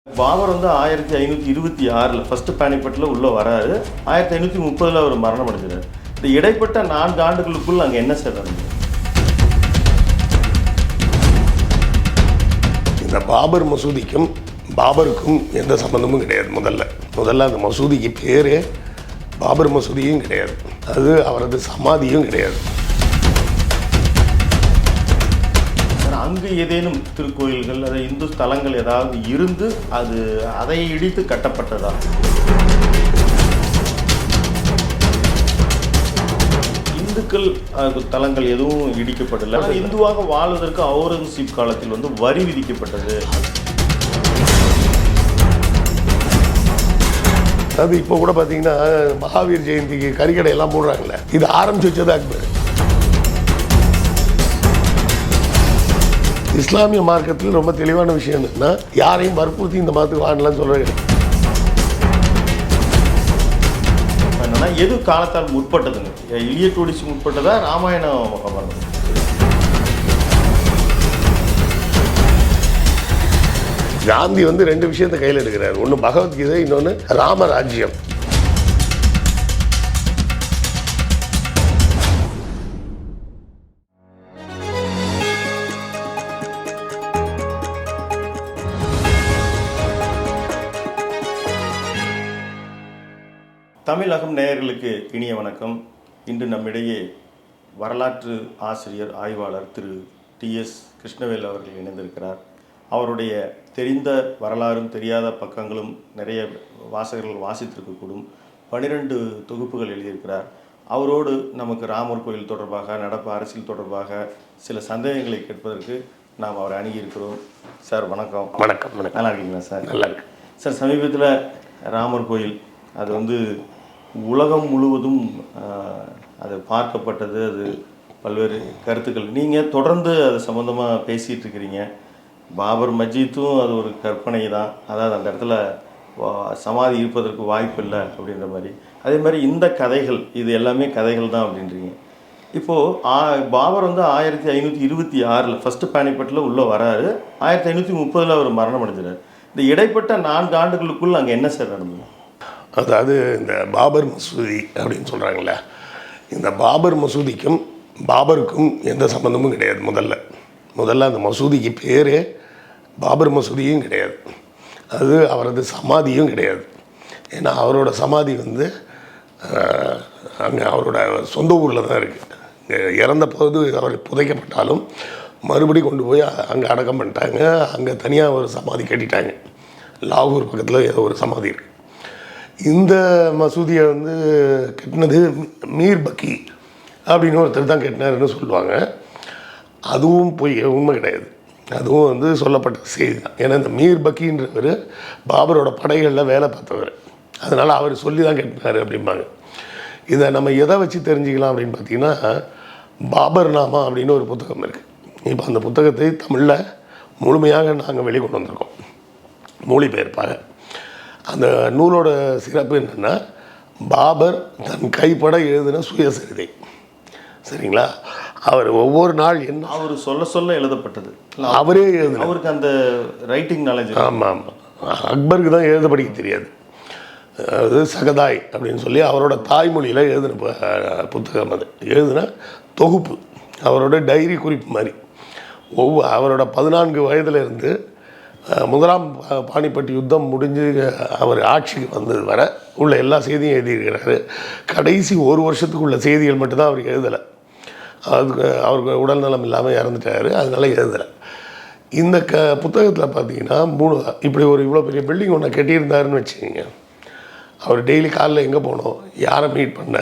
பாபர் வந்து 1526 ஃபர்ஸ்ட் பானிபட்டில் உள்ள வராரு. 1530 அவர் மரணம் அடைஞ்சார். இந்த இடைப்பட்ட 4 ஆண்டுகளுக்குள் அங்கே என்ன சார் நடந்தது? இந்த பாபர் மசூதிக்கும் பாபருக்கும் எந்த சம்பந்தமும் கிடையாது. முதல்ல அந்த மசூதிக்கு பேரே பாபர் மசூதியும் கிடையாது, அது அவரது சமாதியும் கிடையாது. அங்கு ஏதேனும் திருக்கோயில்கள் அதை இந்து ஸ்தலங்கள் ஏதாவது இருந்து அதை இடித்து கட்டப்பட்டதா? இந்துக்கள் தலங்கள் எதுவும் இடிக்கப்படலை. இந்துவாக வாழ்வதற்கு அவுரங்கசீப் காலத்தில் வந்து வரி விதிக்கப்பட்டது. அது இப்போ கூட பார்த்தீங்கன்னா மகாவீர் ஜெயந்திக்கு கறிக்கடை எல்லாம் போடுறாங்கல்ல, இது ஆரம்பிச்சு வச்சது அக்பர். இஸ்லாமிய மார்க்கத்தில் ரொம்ப தெளிவான விஷயம் என்னன்னா, யாரையும் வற்புறுத்தி இந்த மதத்துக்கு வாங்கலாம்னு சொல்றாங்க. என்னன்னா எது காலத்தால் முற்பட்டதுங்க? இலிய டோடிசி முற்பட்டதா, ராமாயண மகாபாரதம்? காந்தி வந்து 2 விஷயத்தை கையில் எடுக்கிறார். ஒன்று பகவத்கீதை, இன்னொன்று ராமராஜ்யம். தமிழகம் நேயர்களுக்கு இனிய வணக்கம். இன்று நம்மிடையே வரலாற்று ஆசிரியர் ஆய்வாளர் திரு TS கிருஷ்ணவேல் அவர்கள் இணைந்திருக்கிறார். அவருடைய தெரிந்த வரலாறும் தெரியாத பக்கங்களும் நிறைய வாசகர்கள் வாசித்திருக்கக்கூடும். 12 தொகுப்புகள் எழுதியிருக்கிறார். அவரோடு நமக்கு ராமர் கோயில் தொடர்பாக, நடப்பு அரசியல் தொடர்பாக சில சந்தேகங்களை கேட்பதற்கு நாம் அவரை அணுகியிருக்கிறோம். சார் வணக்கம். வணக்கம். நல்லா இருக்கீங்களா சார்? நல்லா இருக்கு சார். சமீபத்தில் ராமர் கோயில் அது வந்து உலகம் முழுவதும் அது பார்க்கப்பட்டது. அது பல்வேறு கருத்துக்கள், நீங்கள் தொடர்ந்து அது சம்மந்தமாக பேசிகிட்டு இருக்கிறீங்க. பாபர் மஸ்ஜித்தும் அது ஒரு கற்பனை தான், அதாவது அந்த இடத்துல சமாதி இருப்பதற்கு வாய்ப்பு இல்லை அப்படின்ற மாதிரி. அதே மாதிரி இந்த கதைகள் இது எல்லாமே கதைகள் தான் அப்படின்றீங்க. இப்போது பாபர் வந்து 1526 ஃபர்ஸ்ட் பானிபட்டில் உள்ளே வராரு. 1530 அவர் மரணம் அடைஞ்சார். இந்த இடைப்பட்ட 4 ஆண்டுகளுக்குள் அங்கே என்ன சார் நடந்தது? அதாவது இந்த பாபர் மசூதி அப்படின்னு சொல்கிறாங்களே, இந்த பாபர் மசூதிக்கும் பாபருக்கும் எந்த சம்பந்தமும் கிடையாது. முதல்ல அந்த மசூதிக்கு பேரே பாபர் மசூதியும் கிடையாது, அது அவரது சமாதியும் கிடையாது. ஏன்னா அவரோட சமாதி வந்து அங்கே அவரோட சொந்த ஊரில் தான் இருக்குது. இங்கே இறந்த போது அவர் புதைக்கப்பட்டாலும் மறுபடி கொண்டு போய் அங்கே அடக்கம் பண்ணிட்டாங்க. அங்கே தனியாக ஒரு சமாதி கட்டிட்டாங்க. லாகூர் பக்கத்தில் ஏதோ ஒரு சமாதி இருக்குது. இந்த மசூதியை வந்து கட்டினது மீர் பக்கி அப்படின்னு ஒருத்தர் தான் கட்டினாருன்னு சொல்லுவாங்க. அதுவும் போய் உண்மை கிடையாது. அதுவும் வந்து சொல்லப்பட்ட செய்தி தான். ஏன்னா இந்த மீர் பக்கின்றவர் பாபரோட படைகளில் வேலை பார்த்தவர், அதனால் அவர் சொல்லி தான் கட்டினார் அப்படிம்பாங்க. இதை நம்ம எதை வச்சு தெரிஞ்சுக்கலாம் அப்படின்னு பார்த்தீங்கன்னா, பாபர் நாமா அப்படின்னு ஒரு புத்தகம் இருக்குது. இப்போ அந்த புத்தகத்தை தமிழில் முழுமையாக நாங்கள் வெளிக்கொண்டு வந்திருக்கோம், மொழிபெயர்ப்பாக. அந்த நூலோட சிறப்பு என்னென்னா, பாபர் தன் கைப்பட எழுதின சுயசரிதை. சரிங்களா? அவர் ஒவ்வொரு நாள் என்ன அவர் சொல்ல எழுதப்பட்டது, அவரே எழுதின, அவருக்கு அந்த ரைட்டிங் நாலேஜ். ஆமாம். அக்பருக்கு தான் எழுத படிக்க தெரியாது. அது சகதாய் அப்படின்னு சொல்லி அவரோட தாய்மொழியில் எழுதின புத்தகம். அது எழுதின தொகுப்பு, அவரோட டைரி குறிப்பு மாதிரி. அவரோட 14 வயதுலேருந்து முதலாம் பானிபட் யுத்தம் முடிஞ்சு அவர் ஆட்சிக்கு வந்தது வர உள்ள எல்லா செய்தியும் எழுதியிருக்கிறாரு. கடைசி 1 வருஷத்துக்குள்ள செய்திகள் மட்டும்தான் அவர் எழுதலை. அதுக்கு அவருக்கு உடல்நலம் இல்லாமல் இறந்துட்டார், அதனால எழுதலை. இந்த புத்தகத்தில் பார்த்தீங்கன்னா இப்படி இவ்வளோ பெரிய பில்டிங் ஒன்று கட்டியிருந்தாருன்னு வச்சுக்கோங்க. அவர் டெய்லி காலையில் எங்கே போனோம், யாரை மீட் பண்ண,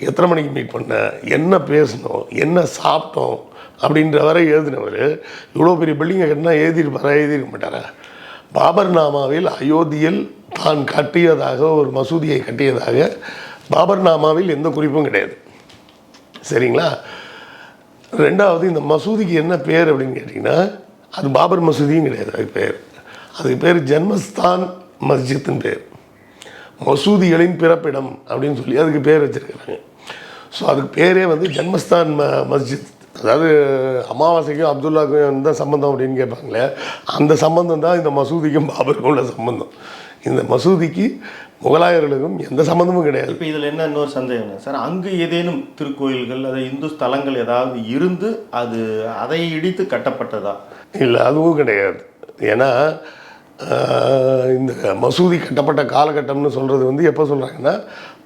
எத்தனை மணிக்கு மீட் பண்ண, என்ன பேசணும், என்ன சாப்பிட்டோம் அப்படின்ற வரை எழுதினவர் இவ்வளோ பெரிய பில்டிங்கை கட்டினா எழுதியிருக்க மாட்டாரா? பாபர் நாமாவில் அயோத்தியில் தான் கட்டியதாக ஒரு மசூதியை கட்டியதாக பாபர் நாமாவில் எந்த குறிப்பும் கிடையாது. சரிங்களா? 2வது, இந்த மசூதிக்கு என்ன பேர் அப்படின்னு கேட்டிங்கன்னா, அது பாபர் மசூதியும் கிடையாது. அதுக்கு பேர் ஜன்மஸ்தான் மஸ்ஜித்தின் பேர், மசூதிகளின் பிறப்பிடம் அப்படின்னு சொல்லி அதுக்கு பேர் வச்சுருக்கிறாங்க. ஸோ அதுக்கு பேரே வந்து ஜன்மஸ்தான் மஸ்ஜித் அதாவது அமாவாசைக்கும் அப்துல்லாவுக்கும் எந்த சம்பந்தம் அப்படின்னு கேட்பாங்களே, அந்த சம்பந்தம் தான் இந்த மசூதிக்கும் பாபருக்கும் உள்ள சம்பந்தம். இந்த மசூதிக்கு முகலாயர்களுக்கும் எந்த சம்பந்தமும் கிடையாது. இப்போ இதில் என்ன இன்னொரு சந்தேகம் சார், அங்கு ஏதேனும் திருக்கோயில்கள் அதாவது இந்து ஸ்தலங்கள் ஏதாவது இருந்து அதை இடித்து கட்டப்பட்டதா? இல்லை, அதுவும் கிடையாது. ஏன்னா இந்த மசூதி கட்டப்பட்ட காலகட்டம்னு சொல்கிறது வந்து எப்போ சொல்கிறாங்கன்னா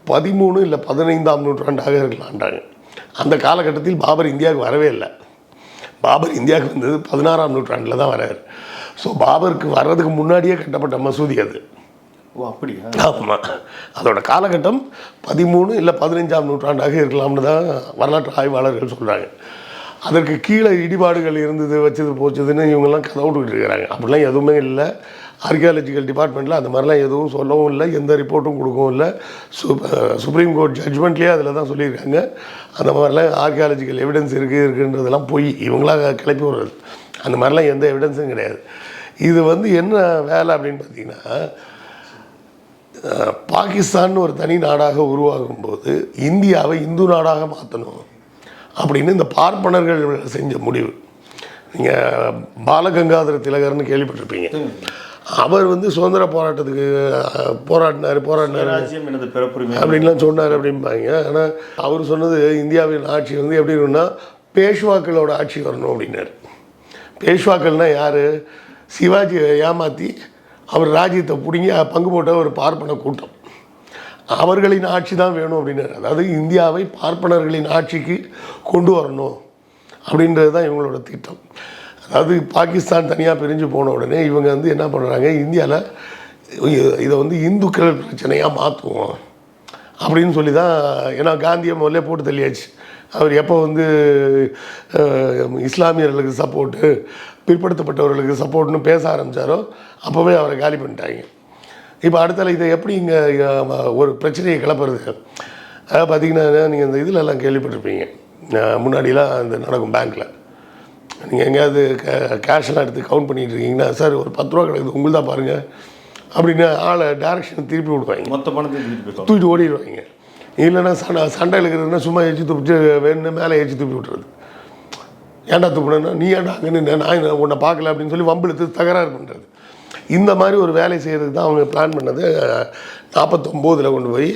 13 இல்லை 15ஆம் நூற்றாண்டாக இருக்கலான்றாங்க. அந்த காலகட்டத்தில் பாபர் இந்தியாவுக்கு வரவே இல்லை. பாபர் இந்தியாவுக்கு வந்தது 16ஆம் நூற்றாண்டில் தான் வராரு. ஸோ பாபருக்கு வர்றதுக்கு முன்னாடியே கட்டப்பட்ட மசூதி அது. ஓ, அப்படியா? ஆமாம், அதோட காலகட்டம் 13 இல்லை 15ஆம் நூற்றாண்டாக இருக்கலாம்னு தான் வரலாற்று ஆய்வாளர்கள் சொல்கிறாங்க. அதற்கு கீழே இடிபாடுகள் இருந்தது, வச்சது போச்சதுன்னு இவங்கெல்லாம் கதை விட்டுக்கிட்டு இருக்கிறாங்க. அப்படிலாம் எதுவுமே இல்லை. ஆர்கியாலஜிக்கல் டிபார்ட்மெண்ட்டில் அந்த மாதிரிலாம் எதுவும் சொல்லவும் இல்லை, எந்த ரிப்போர்ட்டும் கொடுக்கவும் இல்லை. சுப்ரீம் கோர்ட் ஜட்ஜ்மெண்ட்லேயே அதில் தான் சொல்லியிருக்காங்க. அந்த மாதிரிலாம் ஆர்கியாலஜிக்கல் எவிடன்ஸ் இருக்குன்றதெல்லாம் போய் இவங்களாக கிளப்பி விடுறது. அந்த மாதிரிலாம் எந்த எவிடன்ஸும் கிடையாது. இது வந்து என்ன வேலை அப்படின்னு பார்த்தீங்கன்னா, பாகிஸ்தான் ஒரு தனி நாடாக உருவாகும் போது இந்தியாவை இந்து நாடாக மாற்றணும் அப்படின்னு இந்த பார்ப்பனர்கள் செஞ்ச முடிவு. நீங்கள் பாலகங்காதர திலகர்னு கேள்விப்பட்டிருப்பீங்க. அவர் வந்து சுதந்திர போராட்டத்துக்கு போராடினார் அப்படின்லாம் சொன்னார் அப்படிம்பாங்க. ஆனால் அவர் சொன்னது இந்தியாவின் ஆட்சி வந்து எப்படி இருக்குன்னா பேஷ்வாக்களோட ஆட்சி வரணும் அப்படின்னாரு. பேஷ்வாக்கள்னால் யார்? சிவாஜி ஏமாற்றி அவர் ராஜ்யத்தை பிடுங்கி பங்கு போட்ட ஒரு பார்ப்பன கூட்டம். அவர்களின் ஆட்சி தான் வேணும் அப்படின்னாரு. அதாவது இந்தியாவை பார்ப்பனர்களின் ஆட்சிக்கு கொண்டு வரணும் அப்படின்றது தான் இவங்களோட திட்டம். அதாவது பாகிஸ்தான் தனியாக பிரிஞ்சு போன உடனே இவங்க வந்து என்ன பண்ணுறாங்க, இந்தியாவில் இதை வந்து இந்துக்கள் பிரச்சனையாக மாற்றுவோம் அப்படின்னு சொல்லி தான். ஏன்னா காந்தியை முதல்ல போட்டு தள்ளியாச்சு. அவர் எப்போ வந்து இஸ்லாமியர்களுக்கு சப்போர்ட்டு, பிற்படுத்தப்பட்டவர்களுக்கு சப்போர்ட்னு பேச ஆரம்பித்தாரோ அப்போவே அவரை காலி பண்ணிட்டாங்க. இப்போ அடுத்தால இதை எப்படி இங்கே ஒரு பிரச்சனையை கிளப்புறது? அதாவது பார்த்திங்கன்னா நீங்கள் இந்த இதிலெல்லாம் கேள்விப்பட்டிருப்பீங்க, முன்னாடிலாம் அந்த நடக்கும் பேங்க்கில் நீங்கள் எங்கேயாவது கேஷெல்லாம் எடுத்து கவுண்ட் பண்ணிகிட்டு இருக்கீங்கன்னா, சார் ஒரு 10 ரூபா கிடைக்குது உங்களுக்கு தான் பாருங்கள் அப்படின்னு ஆளை டேரெக்ஷன் திருப்பி விடுவாங்க. மொத்த பணத்தை தூக்கிட்டு ஓடிடுவாங்க. இல்லைன்னா சண்டை இழுக்கிறதுனா சும்மா எச்சு துப்பிட்டு வேணும்னு மேலே எச்சு துப்பி விட்டுறது. ஏன்டா துப்புனா நீ ஏன்டா அங்கே நான் உன்னை பார்க்கல அப்படின்னு சொல்லி வம்பிழுத்து தகராறு பண்ணுறது. இந்த மாதிரி ஒரு வேலை செய்கிறதுக்கு தான் அவங்க பிளான் பண்ணது. 49 கொண்டு போய்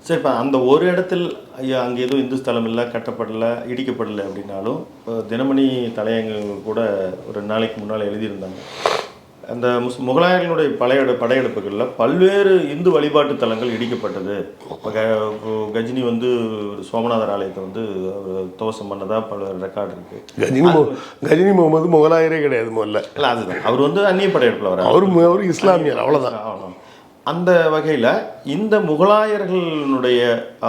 சரி. இப்போ அந்த ஒரு இடத்தில் ஐயா அங்கே எதுவும் இந்து ஸ்தலம் இல்லை, கட்டப்படலை, இடிக்கப்படலை அப்படின்னாலும் தினமணி தலையங்கங்கள் கூட ஒரு நாளைக்கு முன்னால் எழுதியிருந்தாங்க. அந்த முகலாயர்களுடைய படையெடுப்புகளில் பல்வேறு இந்து வழிபாட்டு தலங்கள் இடிக்கப்பட்டது. கஜினி வந்து சோமநாதர் ஆலயத்தை வந்து துவசம் பண்ணதாக பல்வேறு ரெக்கார்டு இருக்குது. கஜினி முகமது முகலாயரே கிடையாது முதல்ல. இல்லை, அதுதான் அவர் வந்து அந்நிய படையெடுப்பில் வர அவர் இஸ்லாமியர், அவ்வளோதான். அந்த வகையில் இந்த முகலாயர்களுடைய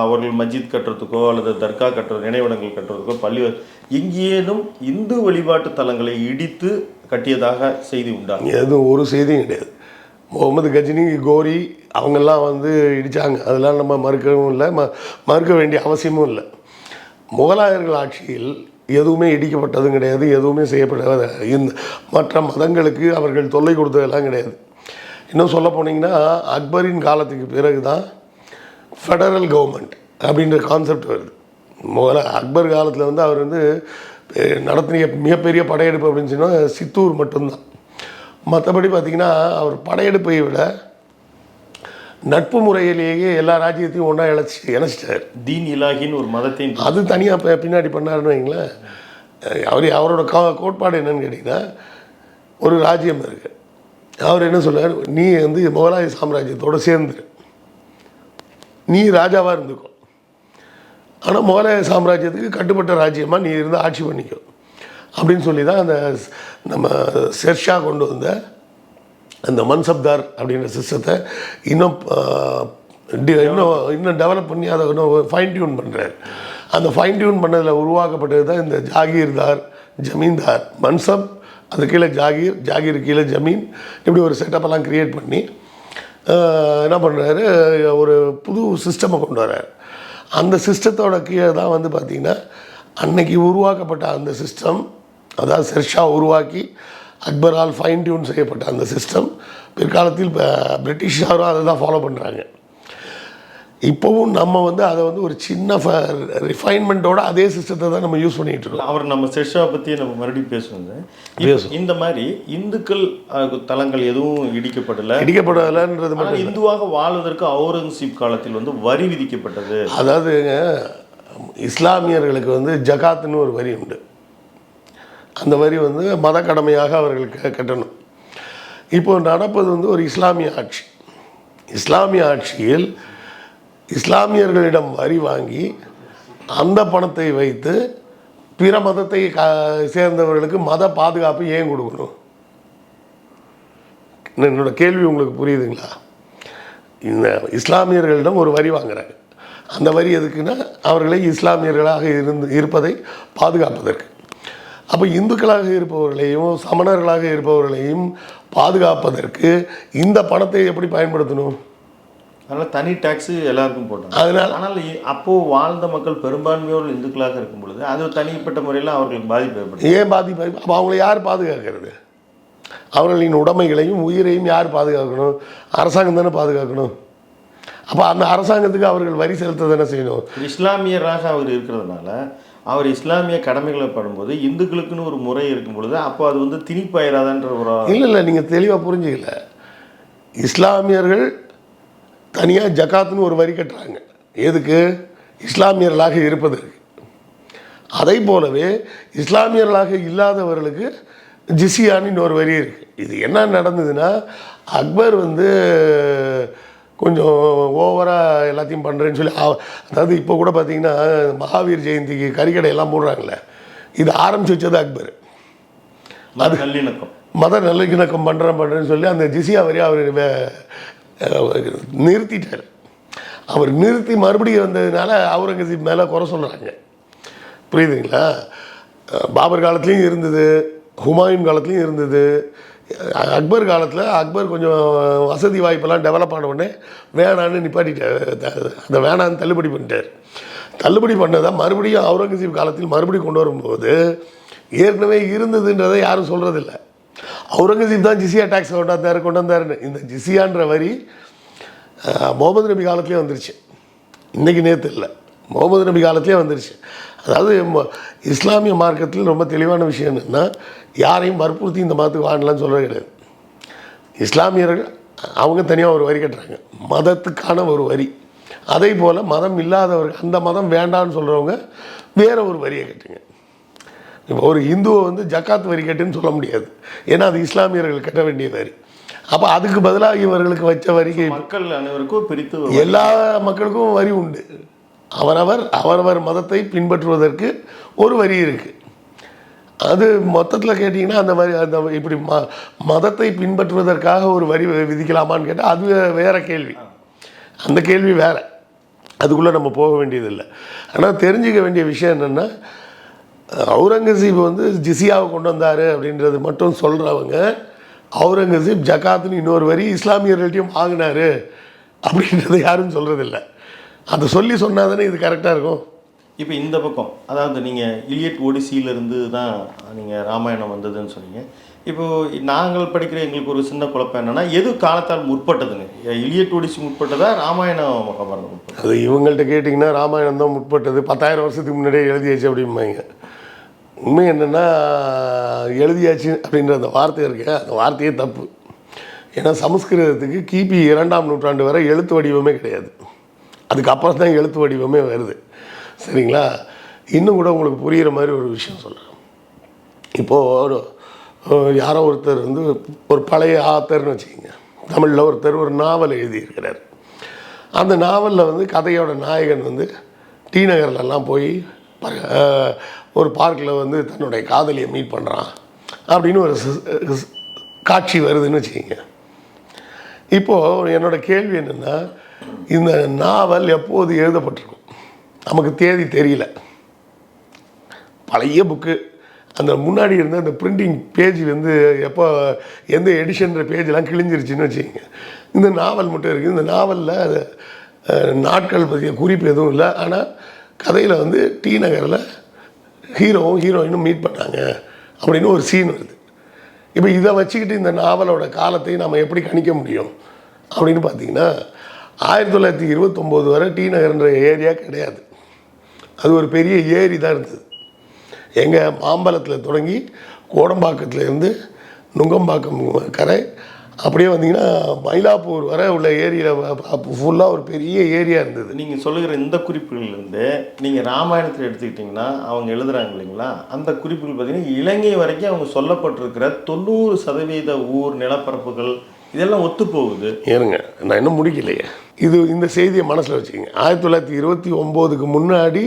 அவர்கள் மஸ்ஜித் கட்டுறதுக்கோ அல்லது தர்கா கட்டுறது, நினைவிடங்கள் கட்டுறதுக்கோ பள்ளி எங்கேனும் இந்து வழிபாட்டு தலங்களை இடித்து கட்டியதாக செய்தி உண்டாங்க? எதுவும் ஒரு செய்தியும் கிடையாது. முகமது கஜினி, கோரி அவங்கெல்லாம் வந்து இடித்தாங்க. அதெல்லாம் நம்ம மறுக்கவும் இல்லை, மறுக்க வேண்டிய அவசியமும் இல்லை. முகலாயர்கள் ஆட்சியில் எதுவுமே இடிக்கப்பட்டதும் கிடையாது, எதுவுமே செய்யப்படாத. இந்த மற்ற மதங்களுக்கு அவர்கள் தொல்லை கொடுத்ததெல்லாம் கிடையாது. இன்னும் சொல்ல போனீங்கன்னா அக்பரின் காலத்துக்கு பிறகு தான் ஃபெடரல் கவர்மெண்ட் அப்படின்ற கான்செப்ட் வருது. அக்பர் காலத்தில் வந்து அவர் வந்து நடத்திய மிகப்பெரிய படையெடுப்பு அப்படின்னு சொன்னால் சித்தூர் மட்டும்தான். மற்றபடி பார்த்திங்கன்னா அவர் படையெடுப்பை விட நட்பு முறையிலேயே எல்லா ராஜ்யத்தையும் ஒன்றா இணைச்சிட்டார். தீன் இலாகின்னு ஒரு மதத்தையும் அது தனியாக பின்னாடி பண்ணாருன்னு வைங்களேன். அவரோட கோட்பாடு என்னன்னு கேட்டிங்கன்னா, ஒரு ராஜ்யம் இருக்குது, அவர் என்ன சொல்றார், நீ வந்து முகலாய சாம்ராஜ்யத்தோடு சேர்ந்துரு, நீ ராஜாவாக இருந்துக்கோ, ஆனால் முகலாய சாம்ராஜ்யத்துக்கு கட்டுப்பட்ட ராஜ்யமாக நீ இருந்து ஆட்சி பண்ணிக்கோ அப்படின்னு சொல்லி தான் அந்த நம்ம ஷெர்ஷா கொண்டு வந்த அந்த மன்சப்தார் அப்படின்ற சிஸ்டத்தை இன்னும் டெவலப் பண்ணி அதை இன்னும் ஃபைன் டியூன் பண்ணுறாரு. அந்த ஃபைன் டியூன் பண்ணதில் உருவாக்கப்பட்டது தான் இந்த ஜாகீர்தார், ஜமீன்தார், மன்சப், அது கீழே ஜாகீர் கீழே ஜமீன், இப்படி ஒரு செட்டப்பெல்லாம் க்ரியேட் பண்ணி என்ன பண்ணுறாரு, ஒரு புது சிஸ்டமை கொண்டு வர்றாரு. அந்த சிஸ்டத்தோட கீழே தான் வந்து பார்த்திங்கன்னா அன்னைக்கு உருவாக்கப்பட்ட அந்த சிஸ்டம், அதாவது ஷெர்ஷா உருவாக்கி அக்பரால் ஃபைன் டியூன் செய்யப்பட்ட அந்த சிஸ்டம் பிற்காலத்தில் பிரிட்டிஷாரும் அதை தான் ஃபாலோ பண்ணுறாங்க. இப்போவும் நம்ம வந்து அதை வந்து ஒரு சின்ன ரிஃபைன்மெண்ட்டோட அதே சிஸ்டத்தை தான் நம்ம யூஸ் பண்ணிகிட்டு இருக்கோம். அவர் நம்ம செஷா பற்றி நம்ம மறுபடியும் பேசுவோங்க. இந்த மாதிரி இந்துக்கள் தலங்கள் எதுவும் இடிக்கப்படலைன்றது மட்டும் இந்துவாக வாழ்வதற்கு அவுரங்கசீப் காலத்தில் வந்து வரி விதிக்கப்பட்டது. அதாவது இஸ்லாமியர்களுக்கு வந்து ஜகாத்துன்னு ஒரு வரி உண்டு. அந்த வரி வந்து மத கடமையாக அவர்களுக்கு கட்டணும். இப்போ நடப்பது வந்து ஒரு இஸ்லாமிய ஆட்சி. இஸ்லாமிய ஆட்சியில் இஸ்லாமியர்களிடம் வரி வாங்கி அந்த பணத்தை வைத்து பிற மதத்தை சேர்ந்தவர்களுக்கு மத பாதுகாப்பு ஏன் கொடுக்கணும்? என்னோட கேள்வி உங்களுக்கு புரியுதுங்களா? இந்த இஸ்லாமியர்களிடம் ஒரு வரி வாங்குறாங்க. அந்த வரி எதுக்குன்னா அவர்களை இஸ்லாமியர்களாக இருப்பதை பாதுகாப்பதற்கு. அப்போ இந்துக்களாக இருப்பவர்களையும் சமணர்களாக இருப்பவர்களையும் பாதுகாப்பதற்கு இந்த பணத்தை எப்படி பயன்படுத்தணும்? அதனால் தனி டேக்ஸு எல்லாருக்கும் போட்டாங்க. ஆனால் அப்போது வாழ்ந்த மக்கள் பெரும்பான்மையோடு இந்துக்களாக இருக்கும் பொழுது அது தனிப்பட்ட முறையில் அவர்களுக்கு பாதிப்பு ஏற்படும். ஏன் பாதிப்பு? அப்போ அவங்கள யார் பாதுகாக்கிறது? அவர்களின் உடைமைகளையும் உயிரையும் யார் பாதுகாக்கணும்? அரசாங்கம் தானே பாதுகாக்கணும். அப்போ அந்த அரசாங்கத்துக்கு அவர்கள் வரி செலுத்த தானே செய்யணும். இஸ்லாமியராக அவர் இருக்கிறதுனால அவர் இஸ்லாமிய கடமைகளை படும்போது இந்துக்களுக்குன்னு ஒரு முறை இருக்கும் பொழுது அப்போ அது வந்து திணிப்பாயிராதான்ற ஒரு இல்லை நீங்கள் தெளிவாக புரிஞ்சுக்கல. இஸ்லாமியர்கள் தனியாக ஜகாத்துன்னு ஒரு வரி கட்டுறாங்க. எதுக்கு? இஸ்லாமியர்களாக இருப்பதற்கு. அதை போலவே இஸ்லாமியர்களாக இல்லாதவர்களுக்கு ஜிசியான்னு ஒரு வரி இருக்குது. இது என்ன நடந்ததுன்னா அக்பர் வந்து கொஞ்சம் ஓவராக எல்லாத்தையும் பண்ணுறேன்னு சொல்லி அதாவது இப்போ கூட பார்த்திங்கன்னா மகாவீர் ஜெயந்திக்கு கறிக்கடையெல்லாம் போடுறாங்களே, இது ஆரம்பித்து வச்சது அக்பர். அது நல்லிணக்கம், மத நல்லிணக்கம் பண்ணுறேன்னு சொல்லி அந்த ஜிசியா வரி அவர் நிறுத்திட்டார். அவர் நிறுத்தி மறுபடியும் வந்ததுனால அவுரங்கசீப் மேலே குறை சொல்கிறாங்க. புரியுதுங்களா? பாபர் காலத்துலேயும் இருந்தது, ஹுமாயூன் காலத்துலேயும் இருந்தது. அக்பர் காலத்தில் அக்பர் கொஞ்சம் வசதி வாய்ப்பெல்லாம் டெவலப் ஆன உடனே வேணான்னு நிப்பாட்டிட்டார். அந்த வேணான்னு தள்ளுபடி பண்ணிட்டார். தள்ளுபடி பண்ணதை மறுபடியும் அவுரங்கசீப் காலத்தில் மறுபடியும் கொண்டு வரும்போது ஏற்கனவே இருந்ததுன்றதை யாரும் சொல்கிறதில்ல. அவுரங்கசீப் தான் ஜிசியா டேக்ஸ் கொண்டாந்தாருன்னு. இந்த ஜிசியான்ற வரி முகமது நபி காலத்துலேயே வந்துருச்சு. இன்றைக்கி நேற்று இல்லை, முகமது நபி காலத்துலேயே வந்துருச்சு. அதாவது இஸ்லாமிய மார்க்கத்தில் ரொம்ப தெளிவான விஷயம் என்னென்னா யாரையும் வற்புறுத்தி இந்த மதத்துக்கு வாங்கலாம்னு சொல்கிறது கிடையாது. இஸ்லாமியர்கள் அவங்க தனியாக ஒரு வரி கட்டுறாங்க, மதத்துக்கான ஒரு வரி. அதே போல் மதம் இல்லாதவர்கள், அந்த மதம் வேண்டான்னு சொல்கிறவங்க வேறு ஒரு வரியை கட்டுங்க. இப்போ ஒரு இந்துவை வந்து ஜக்காத் வரி கட்டுன்னு சொல்ல முடியாது, ஏன்னா அது இஸ்லாமியர்கள் கட்ட வேண்டிய வரி. அப்போ அதுக்கு பதிலாக இவர்களுக்கு வச்ச வரிக்கு மக்கள் அனைவருக்கும் பிரித்து எல்லா மக்களுக்கும் வரி உண்டு. அவரவர் மதத்தை பின்பற்றுவதற்கு ஒரு வரி இருக்குது. அது மொத்தத்தில் கேட்டிங்கன்னா அந்த மாதிரி அந்த இப்படி மதத்தை பின்பற்றுவதற்காக ஒரு வரி விதிக்கலாமான்னு கேட்டால் அது வேறு கேள்வி. அந்த கேள்வி வேறு, அதுக்குள்ளே நம்ம போக வேண்டியதில்லை. ஆனால் தெரிஞ்சிக்க வேண்டிய விஷயம் என்னென்னா அவுரங்கசீப் வந்து ஜிசியாவை கொண்டு வந்தார் அப்படின்றது மட்டும் சொல்கிறவங்க அவுரங்கசீப் ஜக்காத்துன்னு இன்னொரு வரி இஸ்லாமியர்கள்ட்டையும் வாங்கினார் அப்படின்றத யாரும் சொல்கிறதில்லை. அதை சொன்னால் தானே இது கரெக்டாக இருக்கும். இப்போ இந்த பக்கம் அதாவது நீங்கள் இலியட் ஒடிசியிலேருந்து தான் நீங்கள் ராமாயணம் வந்ததுன்னு சொன்னீங்க. இப்போது நாங்கள் படிக்கிற எங்களுக்கு ஒரு சின்ன குழப்பம் என்னென்னா எது காலத்தால் முற்பட்டதுங்க? இலியட் ஒடிசி முற்பட்டதா ராமாயணம் மகாபாரதம் முற்பட்டது? அது இவங்கள்ட்ட கேட்டிங்கன்னா ராமாயணம் தான் முற்பட்டது, 10,000 வருஷத்துக்கு முன்னாடியே எழுதியாச்சு அப்படிம்பாங்க. உண்மை என்னென்னா எழுதியாச்சு அப்படின்ற அந்த வார்த்தை இருக்கு, அந்த வார்த்தையே தப்பு. ஏன்னா சமஸ்கிருதத்துக்கு கிபி 2ஆம் நூற்றாண்டு வரை எழுத்து வடிவமே கிடையாது. அதுக்கப்புறம் தான் எழுத்து வடிவமே வருது. சரிங்களா? இன்னும் கூட உங்களுக்கு புரிகிற மாதிரி ஒரு விஷயம் சொல்கிறேன். இப்போது யாரோ ஒருத்தர் வந்து ஒரு பழைய ஆத்தர்னு வச்சுக்கிங்க, தமிழில் ஒருத்தர் ஒரு நாவல் எழுதியிருக்கிறார். அந்த நாவலில் வந்து கதையோட நாயகன் வந்து டி நகர்லலாம் போய் ஒரு பார்க்கில் வந்து தன்னுடைய காதலியை மீட் பண்ணுறான் அப்படின்னு ஒரு காட்சி வருதுன்னு வச்சுக்கிங்க. இப்போது என்னோடய கேள்வி என்னென்னா, இந்த நாவல் எப்போது எழுதப்பட்டிருக்கும்? நமக்கு தேதி தெரியல. பழைய புக்கு, அந்த முன்னாடி இருந்த அந்த பிரிண்டிங் பேஜ் வந்து எப்போ எந்த எடிஷன்ற பேஜெலாம் கிழிஞ்சிருச்சுன்னு வச்சுக்கோங்க. இந்த நாவல் மட்டும் இருக்குது. இந்த நாவலில் நாட்கள் பற்றிய குறிப்பு எதுவும் இல்லை. ஆனால் கதையில் வந்து டி நகரில் ஹீரோவும் ஹீரோயினும் மீட் பண்ணாங்க அப்படின்னு ஒரு சீன் வருது. இப்போ இதை வச்சுக்கிட்டு இந்த நாவலோட காலத்தை நம்ம எப்படி கணிக்க முடியும் அப்படின்னு பார்த்தீங்கன்னா, 1929 வரை டி நகர்ன்ற ஏரியா கிடையாது. அது ஒரு பெரிய ஏரி தான் இருந்தது. எங்கள் மாம்பலத்தில் தொடங்கி கோடம்பாக்கத்துலேருந்து நுங்கம்பாக்கம் கரை அப்படியே வந்தீங்கன்னா மயிலாப்பூர் வரை உள்ள ஏரியில் ஃபுல்லாக ஒரு பெரிய ஏரியா இருந்தது. நீங்கள் சொல்லுகிற இந்த குறிப்புகள்லேருந்து நீங்கள் ராமாயணத்தில் எடுத்துக்கிட்டிங்கன்னா அவங்க எழுதுகிறாங்க இல்லைங்களா, அந்த குறிப்புகள் பார்த்தீங்கன்னா இலங்கை வரைக்கும் அவங்க சொல்லப்பட்டிருக்கிற 90% ஊர் நிலப்பரப்புகள் இதெல்லாம் ஒத்து போகுது. ஏனுங்க, நான் இன்னும் முடிக்கலையே. இந்த செய்தியை மனசில் வச்சுக்கோங்க. 1929க்கு முன்னாடி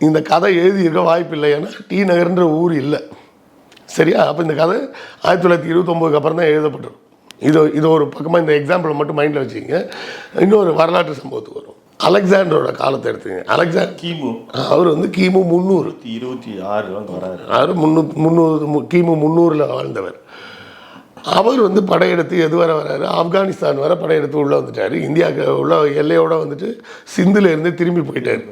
இந்த கதை எழுதியிருக்க வாய்ப்பு இல்லை. ஏன்னா டி நகர்ன்ற ஊர் இல்லை. சரியா? அப்போ இந்த கதை 1929க்கு அப்புறம் தான் எழுதப்பட்டிருக்கும். இது ஒரு பக்கமாக இந்த எக்ஸாம்பிளை மட்டும் மைண்டில் வச்சுக்கிங்க. இன்னொரு வரலாற்று சம்பவத்துக்கு வரும். அலெக்சாண்டரோட காலத்தை எடுத்துங்க. கிமு அவர் வந்து கிமு 326 வராரு. அவர் 300 கிமு 300ல் வாழ்ந்தவர். அவர் வந்து படையெடுத்து எது வர வராரு, ஆப்கானிஸ்தான் வர படையெடுத்து உள்ளே வந்துட்டார். இந்தியாவுக்கு உள்ள எல்லையோடு வந்துட்டு சிந்துல இருந்து திரும்பி போயிட்டார்.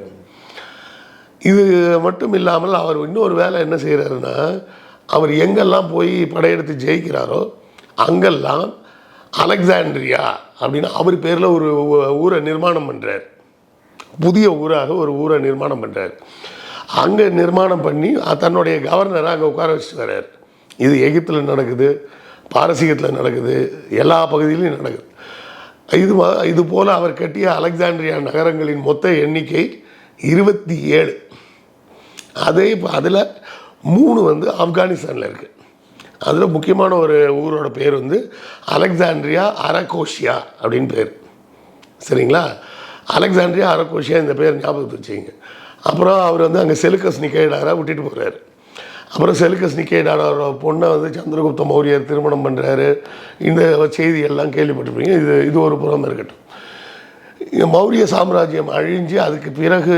இது மட்டும் இல்லாமல் அவர் இன்னொரு வேலை என்ன செய்கிறாருன்னா, அவர் எங்கெல்லாம் போய் படையெடுத்து ஜெயிக்கிறாரோ அங்கெல்லாம் அலெக்சாண்ட்ரியா அப்படின்னு அவர் பேரில் ஒரு ஊரை நிர்மாணம் பண்ணுறார். புதிய ஊராக ஒரு ஊரை நிர்மாணம் பண்ணுறார். அங்கே நிர்மாணம் பண்ணி தன்னுடைய கவர்னரை அங்கே உட்கார வச்சுட்டு வர்றார். இது எகிப்தில் நடக்குது, பாரசீகத்தில் நடக்குது, எல்லா பகுதியிலையும் நடக்குது. இது போல் அவர் கட்டிய அலெக்சாண்ட்ரியா நகரங்களின் மொத்த எண்ணிக்கை 27. அதில் 3 வந்து ஆப்கானிஸ்தானில் இருக்குது. அதில் முக்கியமான ஒரு ஊரோட பேர் வந்து அலெக்சாண்ட்ரியா அரகோஷியா அப்படின்னு பேர். சரிங்களா? அலெக்சாண்ட்ரியா அரகோஷியா இந்த பேர் ஞாபகத்தை வச்சுங்க. அப்புறம் அவர் வந்து அங்கே செலுக்கஸ் நிக்கேடாரை விட்டுட்டு போகிறாரு. அப்புறம் செலுக்கஸ் நிக்கேடாரோட பொண்ணை வந்து சந்திரகுப்த மௌரியர் திருமணம் பண்ணுறாரு. இந்த செய்திகள்லாம் கேள்விப்பட்டிருப்பீங்க. இது ஒரு புறம் இருக்கட்டும். மௌரிய சாம்ராஜ்யம் அழிஞ்சு அதுக்கு பிறகு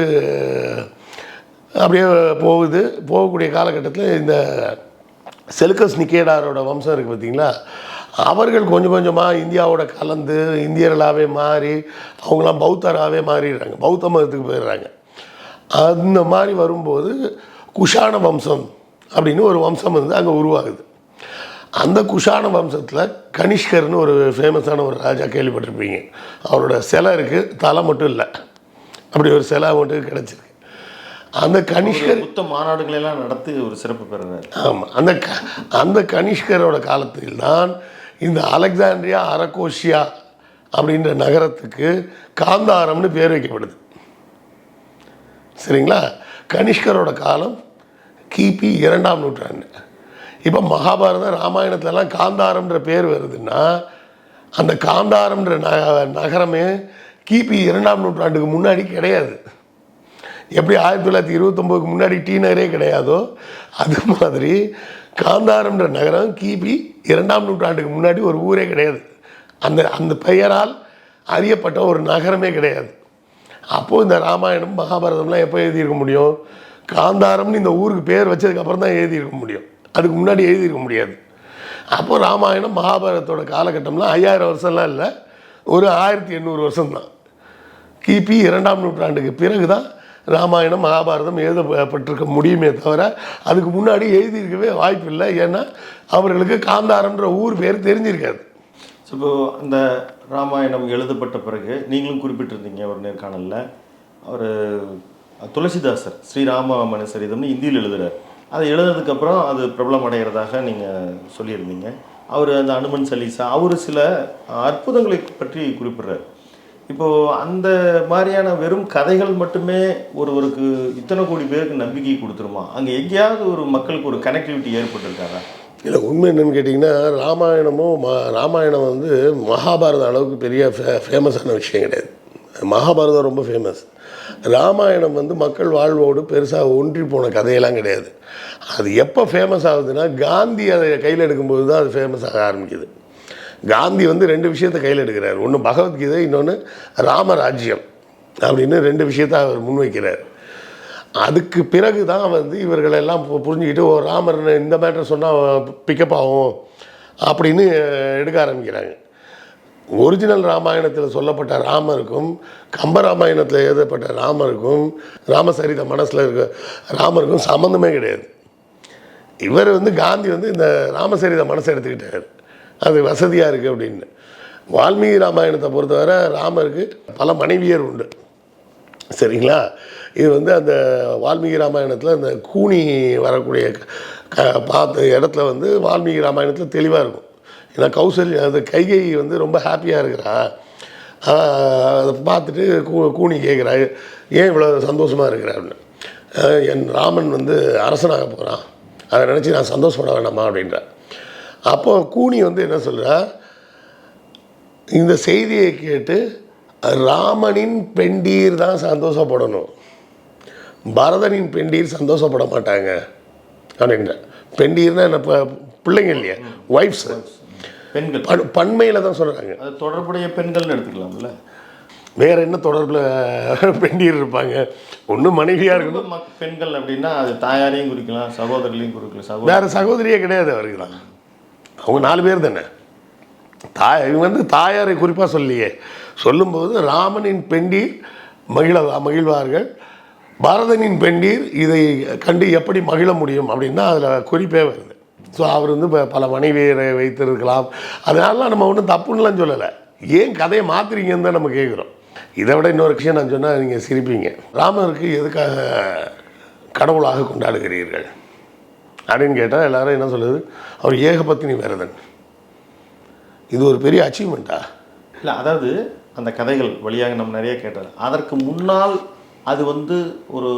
அப்படியே போகக்கூடிய காலகட்டத்தில் இந்த செலுக்கஸ் நிக்கேடாரோட வம்சம் இருக்குது பார்த்தீங்களா, அவர்கள் கொஞ்சம் கொஞ்சமாக இந்தியாவோட கலந்து இந்தியர்களாகவே மாறி அவங்களாம் பௌத்தராகவே மாறிடுறாங்க, பௌத்த மதத்துக்கு போயிடுறாங்க. அந்த மாதிரி வரும்போது குஷான வம்சம் அப்படின்னு ஒரு வம்சம் வந்து அங்கே உருவாகுது. அந்த குஷான வம்சத்தில் கனிஷ்கர்னு ஒரு ஃபேமஸான ஒரு ராஜா கேள்விப்பட்டிருப்பீங்க. அவரோட சிலை இருக்குது, தலை மட்டும் இல்லை. அப்படி ஒரு சிலை மட்டும் கிடச்சிருக்கு. அந்த கனிஷ்கர் புத்த மாநாடுகளெல்லாம் நடத்தி ஒரு சிறப்பு பெறுறாரு. ஆமாம், அந்த கனிஷ்கரோட காலத்தில் தான் இந்த அலெக்சாண்ட்ரியா அரகோஷியா அப்படின்ற நகரத்துக்கு காந்தாரம்னு பேர் வைக்கப்படுது. சரிங்களா? கனிஷ்கரோட காலம் கிபி 2ஆம் நூற்றாண்டு. இப்போ மகாபாரதம் ராமாயணத்துலலாம் காந்தாரம்ன்ற பேர் வருதுன்னா அந்த காந்தாரம்ன்ற நகரமே கிபி 2ஆம் நூற்றாண்டுக்கு முன்னாடி கிடையாது. எப்படி 1929க்கு முன்னாடி டி நகரே கிடையாதோ அது மாதிரி காந்தாரம்ன்ற நகரம் கிபி 2ஆம் நூற்றாண்டுக்கு முன்னாடி ஒரு ஊரே கிடையாது. அந்த பெயரால் அறியப்பட்ட ஒரு நகரமே கிடையாது. அப்போது இந்த ராமாயணம் மகாபாரதம்லாம் எப்போ எழுதியிருக்க முடியும்? காந்தாரம்னு இந்த ஊருக்கு பேர் வச்சதுக்கப்புறம் தான் எழுதியிருக்க முடியும். அதுக்கு முன்னாடி எழுதியிருக்க முடியாது. அப்போது ராமாயணம் மகாபாரதத்தோட காலகட்டம்லாம் 5000 வருஷம்லாம் இல்லை, ஒரு 1800 வருஷம்தான். கிபி 2ஆம் நூற்றாண்டுக்கு பிறகு தான் ராமாயணம் மகாபாரதம் எழுதப்பட்டிருக்க முடியுமே தவிர அதுக்கு முன்னாடி எழுதியிருக்கவே வாய்ப்பு இல்லை. ஏன்னா அவர்களுக்கு காந்தாரம்ன்ற ஊர் பேர் தெரிஞ்சிருக்காது. ஸோ இப்போது அந்த ராமாயணம் எழுதப்பட்ட பிறகு நீங்களும் குறிப்பிட்டிருந்தீங்க ஒரு நேர்காணலில், அவர் துளசிதாசர் ஸ்ரீராம சரிதம்னு இந்தியில் எழுதுகிறார். அதை எழுதுறதுக்கப்புறம் அது பிரபலம் அடைகிறதாக நீங்கள் சொல்லியிருந்தீங்க. அவர் அந்த அனுமன் சலீசா அவர் சில அற்புதங்களை பற்றி குறிப்பிட்றார். இப்போது அந்த மாதிரியான வெறும் கதைகள் மட்டுமே ஒருவருக்கு இத்தனை கோடி பேருக்கு நம்பிக்கை கொடுத்துருமா? அங்கே எங்கேயாவது ஒரு மக்களுக்கு ஒரு கனெக்டிவிட்டி ஏற்பட்டிருக்காரா? இல்லை, உண்மை என்னென்னு கேட்டிங்கன்னா ராமாயணம் வந்து மகாபாரதம் அளவுக்கு பெரிய ஃபேமஸான விஷயம் கிடையாது. மகாபாரதம் ரொம்ப ஃபேமஸ். ராமாயணம் வந்து மக்கள் வாழ்வோடு பெருசாக ஒன்றி போன கதையெல்லாம் கிடையாது. அது எப்போ ஃபேமஸ் ஆகுதுன்னா காந்தி அதை கையில் எடுக்கும்போது தான் அது ஃபேமஸ் ஆக ஆரம்பிக்குது. காந்தி வந்து 2 விஷயத்தை கையில் எடுக்கிறார். ஒன்று பகவத்கீதை, இன்னொன்று ராமராஜ்யம் அப்படின்னு 2 விஷயத்தை அவர் முன்வைக்கிறார். அதுக்கு பிறகு தான் வந்து இவர்களெல்லாம் புரிஞ்சுக்கிட்டு ராமர் இந்த மேட்டர் சொன்னால் பிக்கப் ஆகும் அப்படின்னு எடுக்க ஆரம்பிக்கிறாங்க. ஒரிஜினல் ராமாயணத்தில் சொல்லப்பட்ட ராமருக்கும் கம்பராமாயணத்தில் எழுதப்பட்ட ராமருக்கும் ராமசரித மனசில் இருக்க ராமருக்கும் சம்மந்தமே கிடையாது. இவர் வந்து காந்தி வந்து இந்த ராமசரித மனசை எடுத்துக்கிட்டார், அது வசதியாக இருக்குது அப்படின்னு. வால்மீகி ராமாயணத்தை பொறுத்தவரை ராமருக்கு பல மனைவியர் உண்டு, சரிங்களா? இது வந்து அந்த வால்மீகி ராமாயணத்தில் அந்த கூனி வரக்கூடிய பார்த்த இடத்துல வந்து வால்மீகி ராமாயணத்தில் தெளிவாக இருக்கும். ஏன்னா கௌசல்யா அது கைகை வந்து ரொம்ப ஹாப்பியாக இருக்கிறா, அதை பார்த்துட்டு கூனி கேட்குறா, ஏன் இவ்வளோ சந்தோஷமாக இருக்கிறா அப்படின்னு. என் ராமன் வந்து அரசனாக போகிறான், அதை நினச்சி நான் சந்தோஷப்பட வேண்டாமா அப்படின்றா. அப்போ கூனி வந்து என்ன சொல்கிறா, இந்த செய்தியை கேட்டு ராமனின் பெண்டீர் தான் சந்தோஷப்படணும், பரதனின் பெண்டீர் சந்தோஷப்பட மாட்டாங்க அப்படின்ற. பெண்டீர்னா என்ன, பிள்ளைங்க இல்லையா, ஒய்ஃப்ஸ், பெண்கள் பண்மையில் தான் சொல்கிறாங்க. அது தொடர்புடைய பெண்கள்னு எடுத்துக்கலாம்ல. வேறு என்ன தொடர்பில் பெண்டீர் இருப்பாங்க? ஒன்றும் மனைவியாக இருக்கணும். பெண்கள் அப்படின்னா அது தாயாரையும் குறிக்கலாம், சகோதரிலையும் குறிக்கலாம். வேறு சகோதரியே கிடையாது அவருக்கு தான், அவங்க 4 பேர் தானே. இவங்க வந்து தாயாரை குறிப்பாக சொல்லியே, சொல்லும்போது ராமனின் பெண்டீர் மகிழ்வார்கள், பரதனின் பெண்டீர் இதை கண்டு எப்படி மகிழ முடியும் அப்படின்னா அதில் குறிப்பே வருது. ஸோ அவர் வந்து இப்போ பல மனைவியரை வைத்திருக்கலாம், அதனாலலாம் நம்ம ஒன்றும் தப்புன்னுலாம் சொல்லலை. ஏன் கதையை மாற்றுறீங்கன்னு தான் நம்ம கேட்குறோம். இதை விட இன்னொரு விஷயம் நான் சொன்னால் நீங்கள் சிரிப்பீங்க. ராமருக்கு எதுக்காக கடவுளாக கொண்டாடுகிறீர்கள் அப்படின்னு கேட்டால் எல்லாரும் என்ன சொல்லுது, அவர் ஏகபத்தினி விரதன். இது ஒரு பெரிய அச்சீவ்மெண்ட்டா? இல்லை, அதாவது அந்த கதைகள் வழியாக நம்ம நிறைய கேட்டது. அதற்கு முன்னால் அது வந்து ஒரு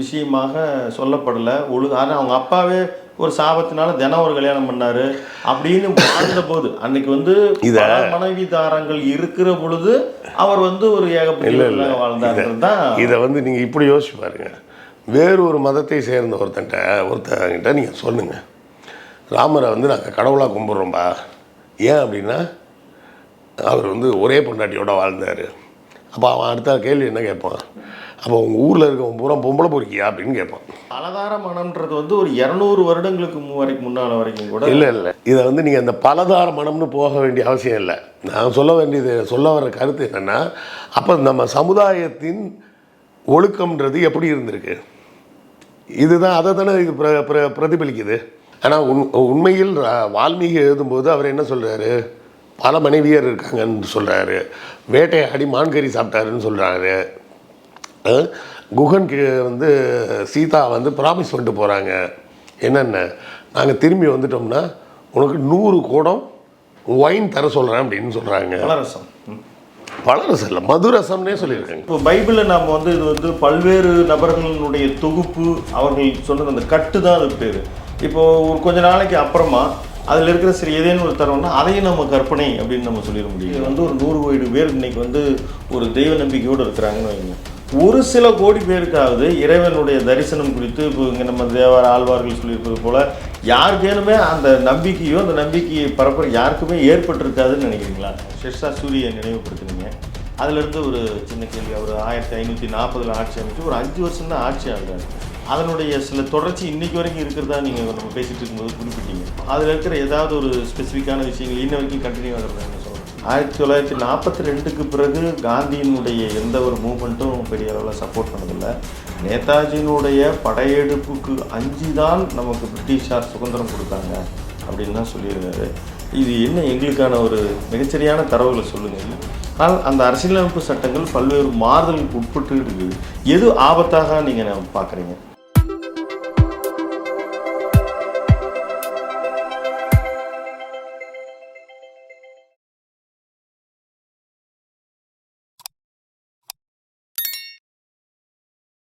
விஷயமாக சொல்லப்படலை. ஆனால் அவங்க அப்பாவே ஒரு சாபத்தினால தினம் ஒரு கல்யாணம் பண்ணார் அப்படின்னு வாழ்ந்த போது, அன்னைக்கு வந்து மனைவி தாரங்கள் இருக்கிற பொழுது அவர் வந்து ஒரு ஏகப்பட்ட வாழ்ந்தார் தான். இதை வந்து நீங்கள் இப்படி யோசிச்சு பாருங்க. வேறு ஒரு மதத்தை சேர்ந்த ஒருத்தங்கிட்ட நீங்கள் சொல்லுங்கள், ராமரை வந்து நாங்கள் கடவுளாக கும்பிட்றோம்பா, ஏன் அப்படின்னா அவர் வந்து ஒரே பொண்டாட்டியோட வாழ்ந்தார். அப்போ அவன் அடுத்த கேள்வி என்ன கேட்பான், அப்போ உங்கள் ஊரில் இருக்கவன் பூரா பொம்பளை பொறுக்கியா அப்படின்னு கேட்பான். பலதார மனம்ன்றது வந்து ஒரு 200 வருடங்களுக்கு முன்னால் வரைக்கும் கூட இல்லை. இதை வந்து நீங்கள் அந்த பலதார மனம்னு போக வேண்டிய அவசியம் இல்லை. நான் சொல்ல வர கருத்து என்னென்னா, அப்போ நம்ம சமுதாயத்தின் ஒழுக்கம்ன்றது எப்படி இருந்திருக்கு, இதுதான், அதை தானே இது பிரதிபலிக்குது. ஆனால் உண்மையில் வால்மீகி எழுதும்போது அவர் என்ன சொல்கிறாரு, பல மனைவியர் இருக்காங்கன்னு சொல்கிறாரு, வேட்டையாடி மான்கறி சாப்பிட்டாருன்னு சொல்கிறாரு. குகனுக்கு வந்து சீதா வந்து ப்ராமிஸ் பண்ணிட்டு போகிறாங்க, என்னென்ன நாங்கள் திரும்பி வந்துட்டோம்னா உனக்கு 100 குடம் ஒயின் தர சொல்கிறேன் அப்படின்னு சொல்கிறாங்க. பலரசம் இல்லை, மதுரசம்னே சொல்லியிருக்காங்க. இப்போ பைபிளில் நம்ம வந்து இது வந்து பல்வேறு நபர்களுடைய தொகுப்பு, அவர்கள் சொல்கிறது அந்த கட்டு தான் அது பேர். இப்போது ஒரு கொஞ்ச நாளைக்கு அப்புறமா அதில் இருக்கிற சரி ஏதேனும் ஒரு தரம்னா அதையும் நம்ம கற்பனை அப்படின்னு நம்ம சொல்லிட முடியும். இது வந்து ஒரு 100 கோடி பேர் இன்றைக்கி வந்து ஒரு தெய்வ நம்பிக்கையோடு இருக்கிறாங்கன்னு வைங்க. ஒரு சில கோடி பேருக்காவது இறைவனுடைய தரிசனம் குறித்து இப்போ இங்கே நம்ம தேவார ஆழ்வார்கள் சொல்லியிருப்பது போல் யாருக்கேனுமே அந்த நம்பிக்கையோ அந்த நம்பிக்கையை பரப்புற யாருக்குமே ஏற்பட்டிருக்காதுன்னு நினைக்கிறீங்களா? ஷெர்ஷா சூரியை நினைவுபடுத்துனீங்க. அதிலிருந்து ஒரு சின்ன கேள்வி, அவர் 1540 ஆட்சி அமைச்சு ஒரு 5 வருஷம் தான் ஆட்சி ஆகிறார். அதனுடைய சில தொடர்ச்சி இன்றைக்கி வரைக்கும் இருக்கிறதா நீங்கள் நம்ம பேசிகிட்டு இருக்கும்போது குறிப்பிட்டீங்க. அதில் இருக்கிற ஏதாவது ஒரு ஸ்பெசிஃபிக்கான விஷயங்கள் இன்ன வரைக்கும் கண்டினியூ ஆகிறதா என்ன சொல்கிறேன்? 1942க்கு பிறகு காந்தியினுடைய எந்த ஒரு மூமெண்ட்டும் பெரிய அளவில் சப்போர்ட் பண்ணதில்லை. நேதாஜியினுடைய படையெடுப்புக்கு அஞ்சு தான் நமக்கு பிரிட்டிஷார் சுதந்திரம் கொடுத்தாங்க அப்படின்னு தான் சொல்லியிருக்காரு. இது என்ன எங்களுக்கான ஒரு மிகச்சரியான தரவுகளை சொல்லுங்கள். ஆனால் அந்த அரசியலமைப்பு சட்டங்கள் பல்வேறு மாறுதலுக்கு உட்பட்டு இருக்குது. எது ஆபத்தாக நீங்கள் பார்க்குறீங்க?